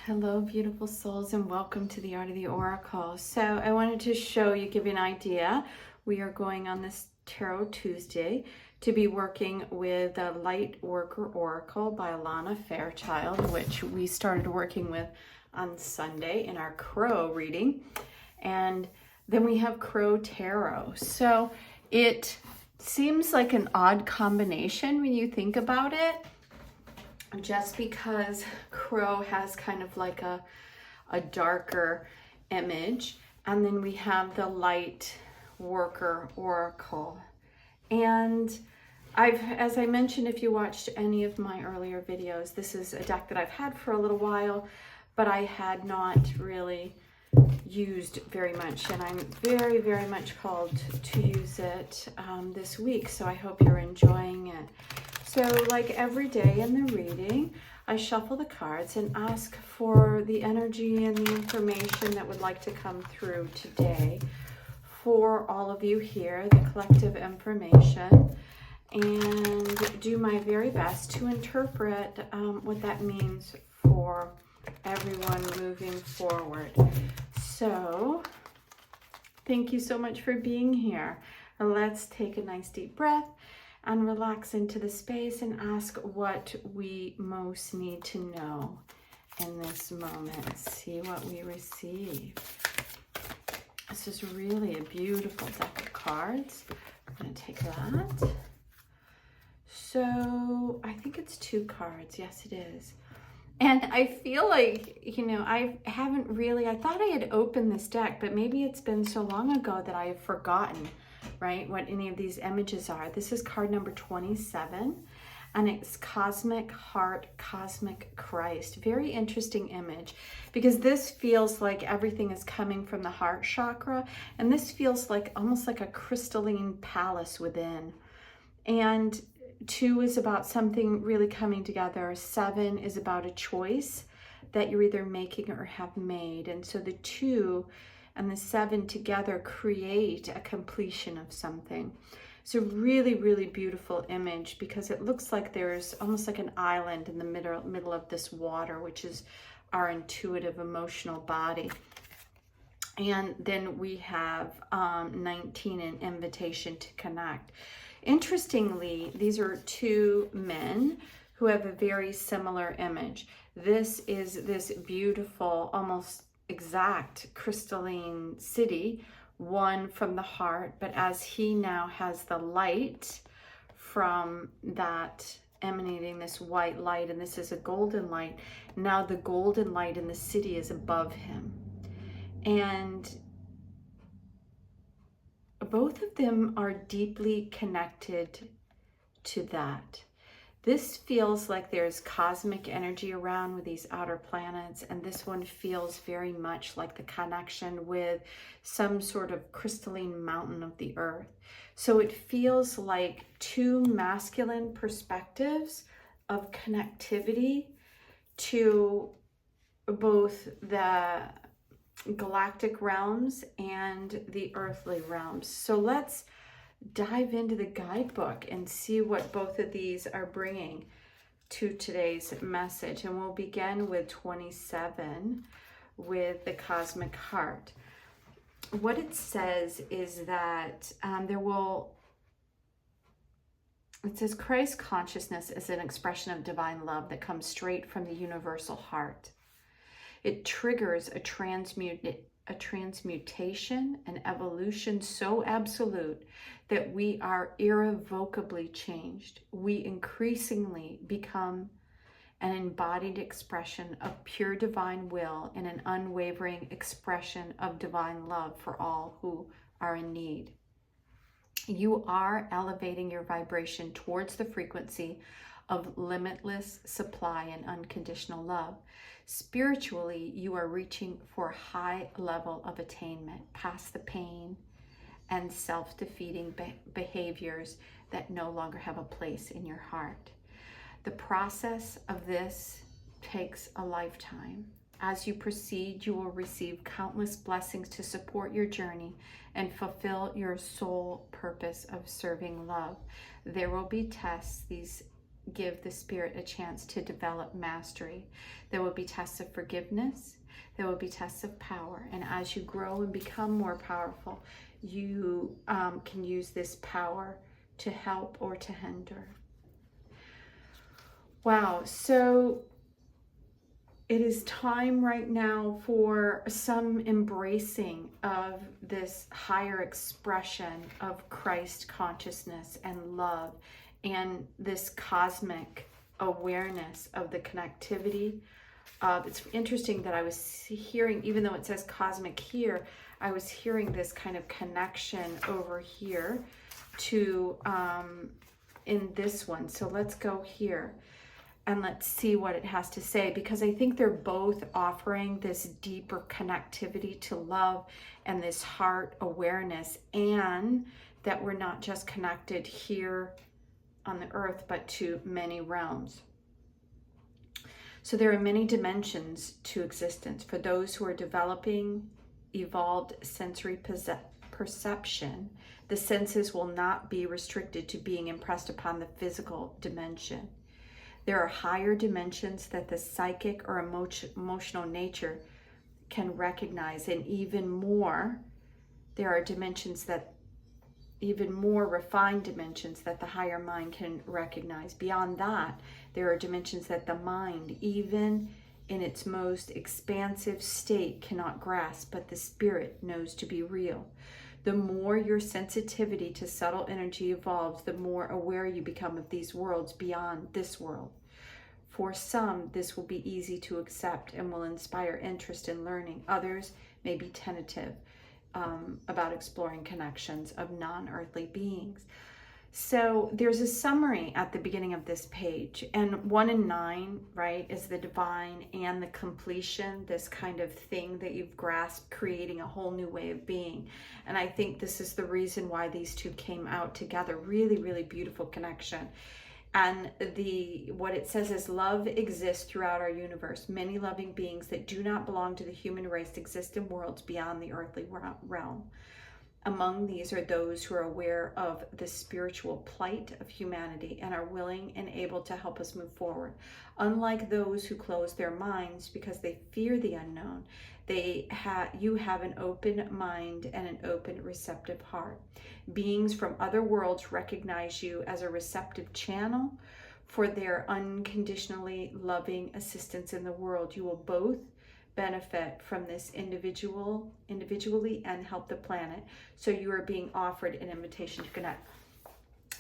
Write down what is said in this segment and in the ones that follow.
Hello, beautiful souls, and welcome to the Art of the Oracle. So I wanted to give you an idea. We are going on this Tarot Tuesday to be working with the Lightworker Oracle by Alana Fairchild, which we started working with on Sunday in our Crow reading. And then we have Crow Tarot. So it seems like an odd combination when you think about it, just because Crow has kind of like a darker image, and then we have the Light Worker Oracle. And as I mentioned, if you watched any of my earlier videos, this is a deck that I've had for a little while, but I had not really used very much, and I'm very, very much called to use it this week, so I hope you're enjoying it. So like every day in the reading, I shuffle the cards and ask for the energy and the information that would like to come through today for all of you here, the collective information, and do my very best to interpret what that means for everyone moving forward. So thank you so much for being here. Let's take a nice deep breath and relax into the space and ask what we most need to know in this moment. See what we receive. This is really a beautiful deck of cards. I'm going to take that. So I think it's 2 cards. Yes, it is. And I feel like, I thought I had opened this deck, but maybe it's been so long ago that I have forgotten, right, what any of these images are. This is card number 27, and it's Cosmic Heart, Cosmic Christ. Very interesting image, because this feels like everything is coming from the heart chakra, and this feels like almost like a crystalline palace within. And 2 is about something really coming together. 7 is about a choice that you're either making or have made. And so the 2 and the 7 together create a completion of something. It's a really, really beautiful image, because it looks like there's almost like an island in the middle of this water, which is our intuitive emotional body. And then we have 19, an invitation to connect. Interestingly, these are 2 men who have a very similar image. This is this beautiful, almost exact crystalline city, one from the heart, but as he now has the light from that emanating this white light, and this is a golden light, now the golden light in the city is above him. And both of them are deeply connected to that. This feels like there's cosmic energy around with these outer planets, and this one feels very much like the connection with some sort of crystalline mountain of the earth. So it feels like 2 masculine perspectives of connectivity to both the galactic realms and the earthly realms. So let's dive into the guidebook and see what both of these are bringing to today's message. And we'll begin with 27 with the Cosmic Heart. What it says is that it says Christ consciousness is an expression of divine love that comes straight from the universal heart. It triggers a transmutation, an evolution so absolute that we are irrevocably changed. We increasingly become an embodied expression of pure divine will and an unwavering expression of divine love for all who are in need. You are elevating your vibration towards the frequency of limitless supply and unconditional love. Spiritually, you are reaching for a high level of attainment, past the pain and self-defeating behaviors that no longer have a place in your heart. The process of this takes a lifetime. As you proceed, you will receive countless blessings to support your journey and fulfill your sole purpose of serving love. There will be tests. These give the spirit a chance to develop mastery. There will be tests of forgiveness. There will be tests of power. And as you grow and become more powerful, you can use this power to help or to hinder. Wow, so it is time right now for some embracing of this higher expression of Christ consciousness and love, and this cosmic awareness of the connectivity. It's interesting that I was hearing, even though it says cosmic here, I was hearing this kind of connection over here to in this one. So let's go here and let's see what it has to say, because I think they're both offering this deeper connectivity to love and this heart awareness, and that we're not just connected here on the earth, but to many realms. So there are many dimensions to existence. For those who are developing evolved sensory perception, the senses will not be restricted to being impressed upon the physical dimension. There are higher dimensions that the psychic or emotional nature can recognize, and even more, there are dimensions that, even more refined dimensions that the higher mind can recognize. Beyond that, there are dimensions that the mind, even in its most expansive state, cannot grasp, but the spirit knows to be real. The more your sensitivity to subtle energy evolves, the more aware you become of these worlds beyond this world. For some, this will be easy to accept and will inspire interest in learning. Others may be tentative about exploring connections of non-earthly beings. So there's a summary at the beginning of this page, and 1 and 9, right, is the divine and the completion, this kind of thing that you've grasped, creating a whole new way of being. And I think this is the reason why these two came out together. Really, really beautiful connection. And what it says is, love exists throughout our universe. Many loving beings that do not belong to the human race exist in worlds beyond the earthly realm. Among these are those who are aware of the spiritual plight of humanity and are willing and able to help us move forward. Unlike those who close their minds because they fear the unknown, you have an open mind and an open, receptive heart. Beings from other worlds recognize you as a receptive channel for their unconditionally loving assistance in the world. You will both benefit from this individually and help the planet. So you are being offered an invitation to connect.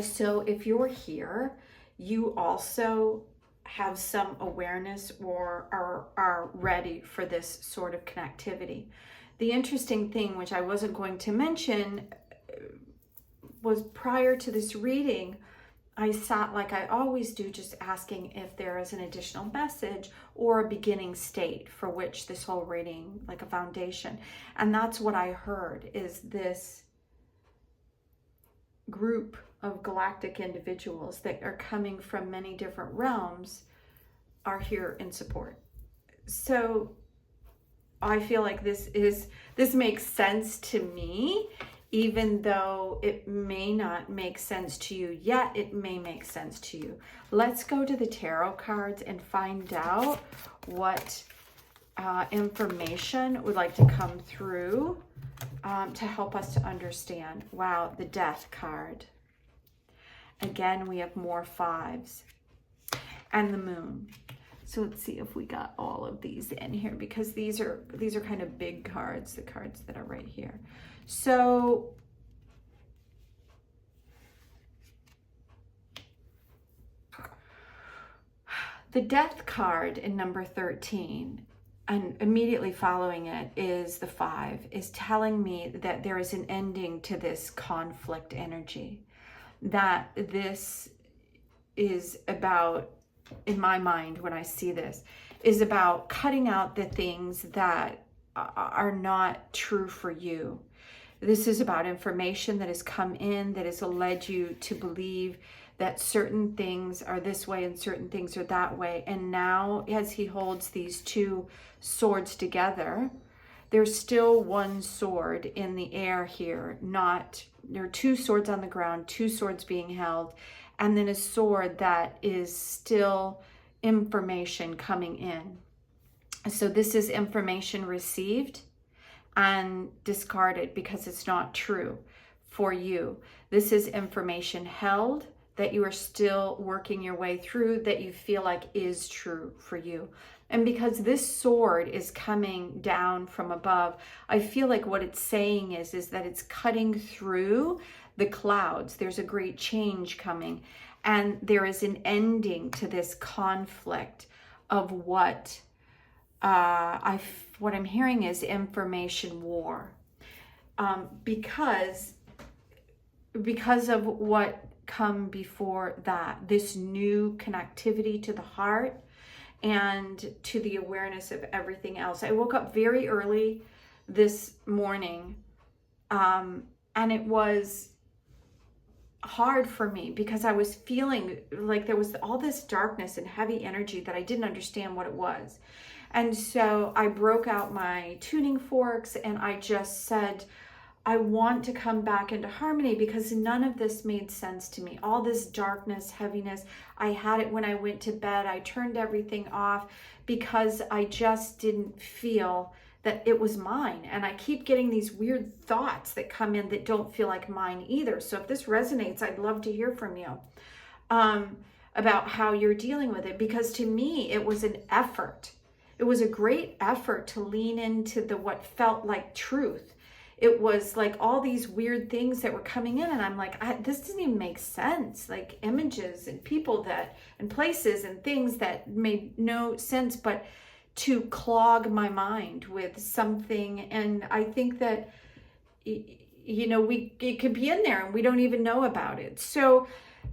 So if you're here, you also have some awareness or are ready for this sort of connectivity. The interesting thing, which I wasn't going to mention, was prior to this reading, I sat like I always do, just asking if there is an additional message or a beginning state for which this whole reading, like a foundation. And that's what I heard, is this group of galactic individuals that are coming from many different realms are here in support. So I feel like this makes sense to me. Even though it may not make sense to you yet, it may make sense to you. Let's go to the tarot cards and find out what information would like to come through to help us to understand. Wow, the Death card. Again, we have more 5s. And the Moon. So let's see if we got all of these in here, because these are kind of big cards, the cards that are right here. So the Death card in number 13, and immediately following it is the 5, is telling me that there is an ending to this conflict energy, that this is about, in my mind when I see this, is about cutting out the things that are not true for you. This is about information that has come in that has led you to believe that certain things are this way and certain things are that way. And now, as he holds these two swords together, there's still one sword in the air here. There are 2 swords on the ground, 2 swords being held, and then a sword that is still information coming in. So this is information received and discarded because it's not true for you. This is information held that you are still working your way through, that you feel like is true for you. And because this sword is coming down from above, I feel like what it's saying is that it's cutting through the clouds. There's a great change coming, and there is an ending to this conflict of what I'm hearing is information war, because of what come before that, this new connectivity to the heart and to the awareness of everything else. I woke up very early this morning, and it was hard for me because I was feeling like there was all this darkness and heavy energy that I didn't understand what it was. And so I broke out my tuning forks and I just said, I want to come back into harmony, because none of this made sense to me. All this darkness, heaviness, I had it when I went to bed. I turned everything off because I just didn't feel that it was mine. And I keep getting these weird thoughts that come in that don't feel like mine either. So if this resonates, I'd love to hear from you about how you're dealing with it, because to me, it was an effort. It was a great effort to lean into what felt like truth. It was like all these weird things that were coming in, and I'm like, this doesn't even make sense. Like images and people and places and things that made no sense, but to clog my mind with something. And I think that, it could be in there and we don't even know about it. So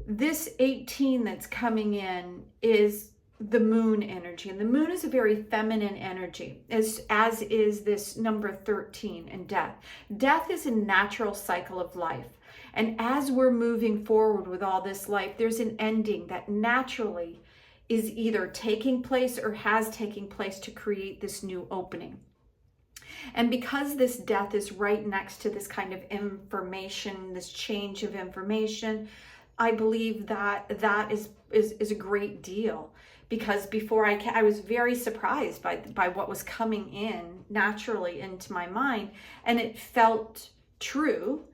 this 18 that's coming in is the moon energy, and the moon is a very feminine energy, as is this number 13 and death. Death is a natural cycle of life, and as we're moving forward with all this life, there's an ending that naturally is either taking place or has taken place to create this new opening. And because this death is right next to this kind of information, this change of information, I believe that is a great deal. Because before I was very surprised by what was coming in naturally into my mind, and it felt true,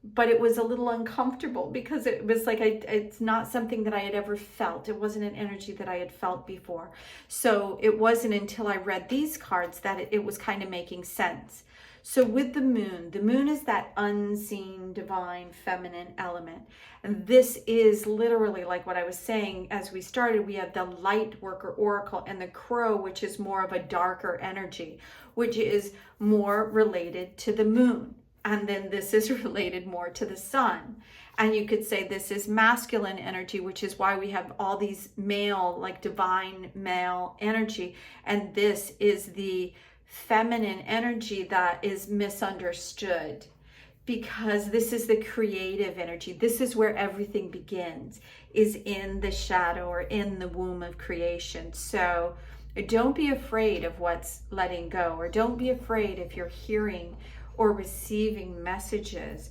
but it was a little uncomfortable because it was like it's not something that I had ever felt. It wasn't an energy that I had felt before. So it wasn't until I read these cards that it was kind of making sense. So with the moon is that unseen, divine, feminine element. And this is literally like what I was saying as we started. We have the Lightworker Oracle and the Crow, which is more of a darker energy, which is more related to the moon. And then this is related more to the sun. And you could say this is masculine energy, which is why we have all these male, like divine male energy. And this is the feminine energy that is misunderstood, because this is the creative energy. This is where everything begins, is in the shadow or in the womb of creation. So don't be afraid of what's letting go, or don't be afraid if you're hearing or receiving messages.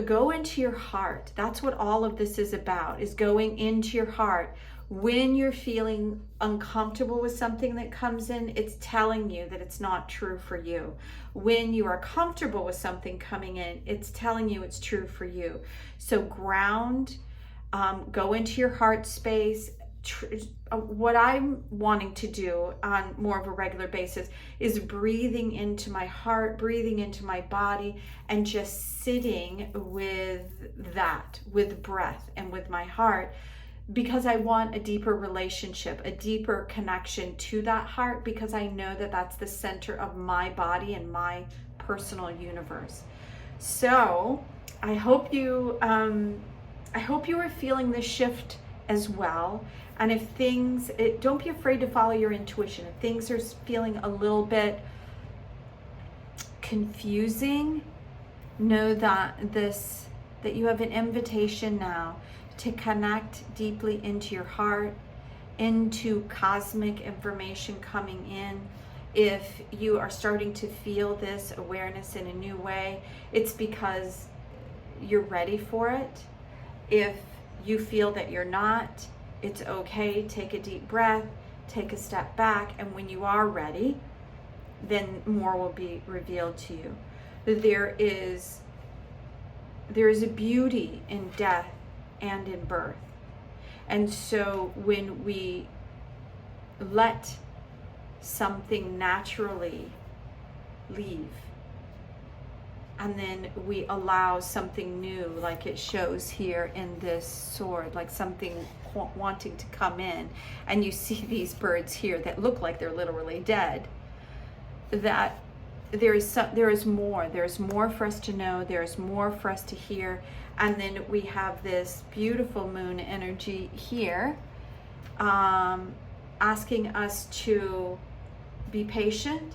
Go into your heart. That's what all of this is about, is going into your heart. When you're feeling uncomfortable with something that comes in, it's telling you that it's not true for you. When you are comfortable with something coming in, it's telling you it's true for you. So ground, go into your heart space. What I'm wanting to do on more of a regular basis is breathing into my heart, breathing into my body, and just sitting with that, with breath and with my heart, because I want a deeper relationship, a deeper connection to that heart, because I know that that's the center of my body and my personal universe. So I hope you are feeling this shift as well. And if don't be afraid to follow your intuition. If things are feeling a little bit confusing, know that you have an invitation now to connect deeply into your heart, into cosmic information coming in. If you are starting to feel this awareness in a new way, it's because you're ready for it. If you feel that you're not, it's okay. Take a deep breath, take a step back, and when you are ready, then more will be revealed to you. There is a beauty in death and in birth. And so when we let something naturally leave, and then we allow something new, like it shows here in this sword, like something wanting to come in, and you see these birds here that look like they're literally dead, that there is more. There's more for us to know. There's more for us to hear. And then we have this beautiful moon energy here, asking us to be patient,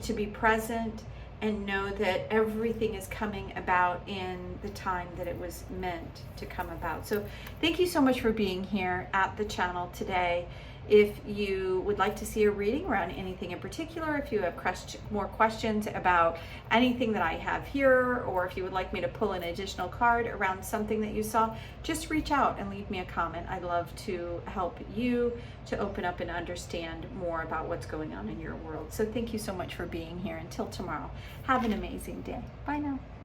to be present, and know that everything is coming about in the time that it was meant to come about. So thank you so much for being here at the channel today. If you would like to see a reading around anything in particular, if you have more questions about anything that I have here, or if you would like me to pull an additional card around something that you saw, just reach out and leave me a comment. I'd love to help you to open up and understand more about what's going on in your world. So thank you so much for being here. Until tomorrow, have an amazing day. Bye now.